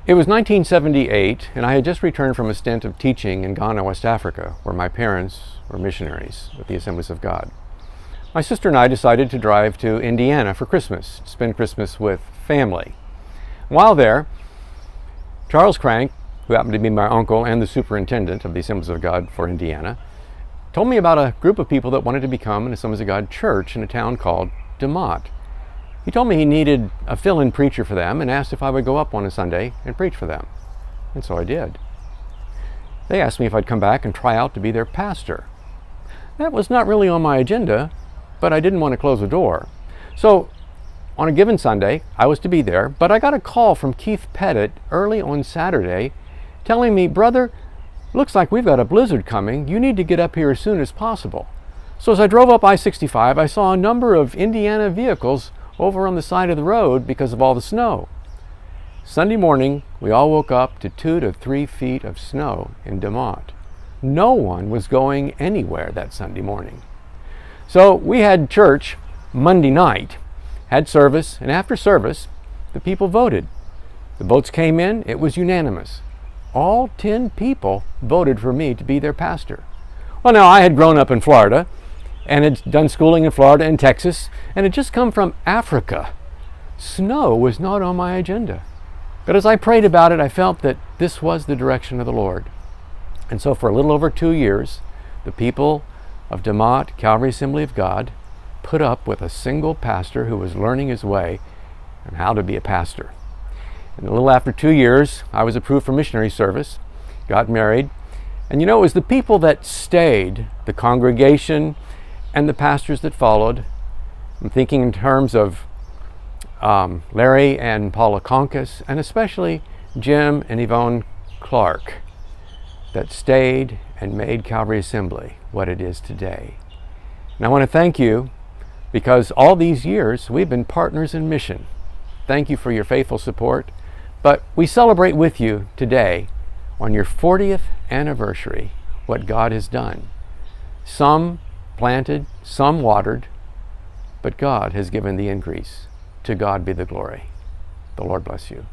It was 1978, and I had just returned from a stint of teaching in Ghana, West Africa, where my parents were missionaries with the Assemblies of God. My sister and I decided to drive to Indiana for Christmas, to spend Christmas with family. While there, Charles Crank, who happened to be my uncle and the superintendent of the Assemblies of God for Indiana, told me about a group of people that wanted to become an Assemblies of God church in a town called DeMotte. He told me he needed a fill-in preacher for them and asked if I would go up on a Sunday and preach for them. And so I did. They asked me if I'd come back and try out to be their pastor. That was not really on my agenda, but I didn't want to close the door. So on a given Sunday, I was to be there, but I got a call from Keith Pettit early on Saturday telling me, "Brother, looks like we've got a blizzard coming. You need to get up here as soon as possible." So as I drove up I-65, I saw a number of Indiana vehicles over on the side of the road because of all the snow. Sunday morning, we all woke up to 2 to 3 feet of snow in DeMotte. No one was going anywhere that Sunday morning. So we had church Monday night, had service, and after service, the people voted. The votes came in, it was unanimous. All 10 people voted for me to be their pastor. Well, now I had grown up in Florida and had done schooling in Florida and Texas, and had just come from Africa. Snow was not on my agenda. But as I prayed about it, I felt that this was the direction of the Lord. And so for a little over 2 years, the people of DeMotte, Calvary Assembly of God, put up with a single pastor who was learning his way on how to be a pastor. And a little after 2 years, I was approved for missionary service, got married, and it was the people that stayed, the congregation, and the pastors that followed. I'm thinking in terms of Larry and Paula Conkis, and especially Jim and Yvonne Clark, that stayed and made Calvary Assembly what it is today. And I want to thank you because all these years we've been partners in mission. Thank you for your faithful support, but we celebrate with you today on your 40th anniversary what God has done. Some planted, some watered, but God has given the increase. To God be the glory. The Lord bless you.